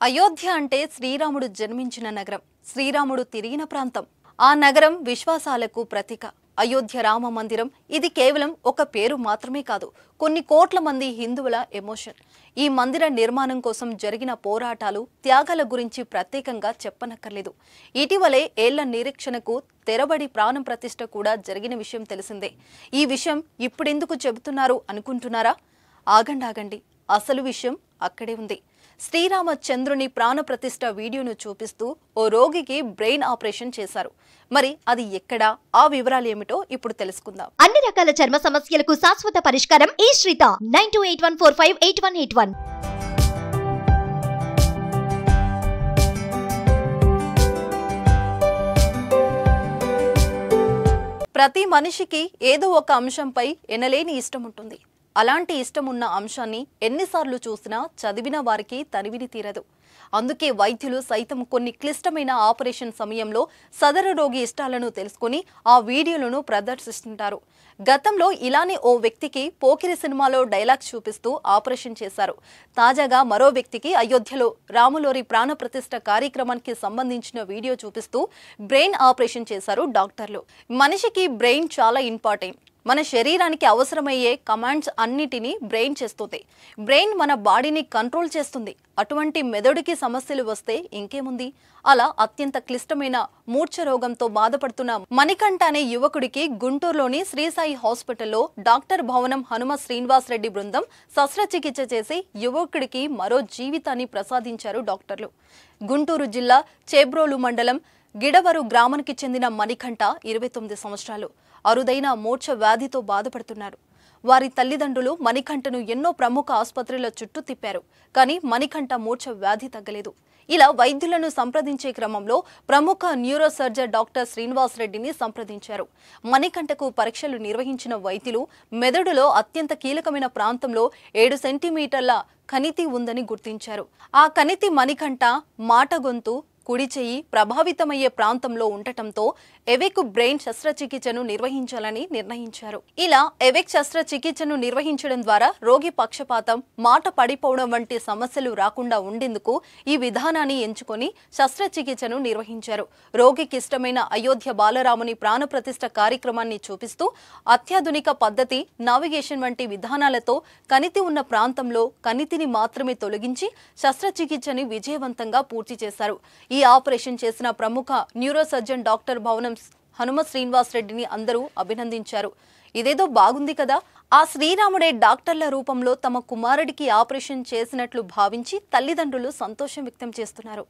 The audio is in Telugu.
అయోధ్య అంటే శ్రీరాముడు జన్మించిన నగరం, శ్రీరాముడు తిరిగిన ప్రాంతం. ఆ నగరం విశ్వాసాలకు ప్రతీక. అయోధ్య రామ మందిరం ఇది కేవలం ఒక పేరు మాత్రమే కాదు, కొన్ని కోట్ల మంది హిందువుల ఎమోషన్. ఈ మందిర నిర్మాణం కోసం జరిగిన పోరాటాలు, త్యాగాల గురించి ప్రత్యేకంగా చెప్పనక్కర్లేదు. ఇటీవలే ఏళ్ల నిరీక్షణకు తెరబడి ప్రాణం ప్రతిష్ఠ కూడా జరిగిన విషయం తెలిసిందే. ఈ విషయం ఇప్పుడెందుకు చెబుతున్నారు అనుకుంటున్నారా? ఆగండి, అసలు విషయం అక్కడే ఉంది. శ్రీరామచంద్రుని ప్రాణప్రతిష్ఠ వీడియోను చూపిస్తూ ఓ రోగికి బ్రెయిన్ ఆపరేషన్ చేశారు. మరి అది ఎక్కడా, ఆ వివరాలు ఏమిటో ఇప్పుడు తెలుసుకుందాం. అన్ని రకాల చర్మ సమస్యలకు శాశ్వత పరిష్కారం ఈ శ్రీత 9281458181. ప్రతి మనిషికి ఏదో ఒక అంశంపై ఎనలేని ఇష్టం ఉంటుంది. అలాంటి ఇష్టం ఉన్న అంశాన్ని ఎన్నిసార్లు చూసినా చదివిన వారికి తనివిని తీరదు. అందుకే వైద్యులు సైతం కొన్ని క్లిష్టమైన ఆపరేషన్ సమయంలో సదరు రోగి ఇష్టాలను తెలుసుకుని ఆ వీడియోలను ప్రదర్శిస్తుంటారు. గతంలో ఇలానే ఓ వ్యక్తికి పోకిరి సినిమాలో డైలాగ్ చూపిస్తూ ఆపరేషన్ చేశారు. తాజాగా మరో వ్యక్తికి అయోధ్యలో రాములోరి ప్రాణప్రతిష్ఠ కార్యక్రమానికి సంబంధించిన వీడియో చూపిస్తూ బ్రెయిన్ ఆపరేషన్ చేశారు డాక్టర్లు. మనిషికి బ్రెయిన్ చాలా ఇంపార్టెంట్. మన శరీరానికి అవసరమయ్యే కమాండ్స్ అన్నిటినీ బ్రెయిన్ చేస్తుంది. బ్రెయిన్ మన బాడీని కంట్రోల్ చేస్తుంది. అటువంటి మెదడుకి సమస్యలు వస్తే ఇంకేముంది? అలా అత్యంత క్లిష్టమైన మూర్ఛ రోగంతో బాధపడుతున్న మణికంఠ అనే యువకుడికి గుంటూరులోని శ్రీసాయి హాస్పిటల్లో డాక్టర్ భవనం హనుమ శ్రీనివాస్ రెడ్డి బృందం శస్త్రచికిత్స చేసి యువకుడికి మరో జీవితాన్ని ప్రసాదించారు డాక్టర్లు. గుంటూరు జిల్లా చేబ్రోలు మండలం గిడవరు గ్రామానికి చెందిన మణికంఠ 29 సంవత్సరాలు. అరుదైన మూర్ఛ వ్యాధితో బాధపడుతున్నారు. వారి తల్లిదండ్రులు మణికంఠను ఎన్నో ప్రముఖ ఆసుపత్రుల చుట్టూ తిప్పారు. కానీ మణికంఠ మూర్ఛ వ్యాధి తగ్గలేదు. ఇలా వైద్యులను సంప్రదించే క్రమంలో ప్రముఖ న్యూరో సర్జన్ డాక్టర్ శ్రీనివాస్ రెడ్డిని సంప్రదించారు. మణికంఠకు పరీక్షలు నిర్వహించిన వైద్యులు మెదడులో అత్యంత కీలకమైన ప్రాంతంలో 7 సెంటీమీటర్ల కణితి ఉందని గుర్తించారు. ఆ కణితి మణికంఠ మాట, గొంతు, కుడి చెయ్యి ప్రభావితమయ్యే ప్రాంతంలో ఉండటంతో ఎవెక్ బ్రెయిన్ శస్త్రచికిత్సను నిర్వహించాలని నిర్ణయించారు. ఇలా ఎవెక్ శస్త్రచికిత్సను నిర్వహించడం ద్వారా రోగి పక్షపాతం, మాట పడిపోవడం వంటి సమస్యలు రాకుండా ఉండేందుకు ఈ విధానాన్ని ఎంచుకొని శస్త్రచికిత్సను నిర్వహించారు. రోగికి ఇష్టమైన అయోధ్య బాలరాముని ప్రాణప్రతిష్ఠ కార్యక్రమాన్ని చూపిస్తూ అత్యాధునిక పద్ధతి, నావిగేషన్ వంటి విధానాలతో కణితి ఉన్న ప్రాంతంలో కణితిని మాత్రమే తొలగించి శస్త్రచికిత్సని విజయవంతంగా పూర్తి చేశారు. ఈ ఆపరేషన్ చేసిన ప్రముఖ న్యూరో సర్జన్ డాక్టర్ భవనం హనుమ శ్రీనివాస్ రెడ్డిని అందరూ అభినందించారు. ఇదేదో బాగుంది కదా, ఆ శ్రీరాముడే డాక్టర్ల రూపంలో తమ కుమారుడికి ఆపరేషన్ చేసినట్లు భావించి తల్లిదండ్రులు సంతోషం వ్యక్తం చేస్తున్నారు.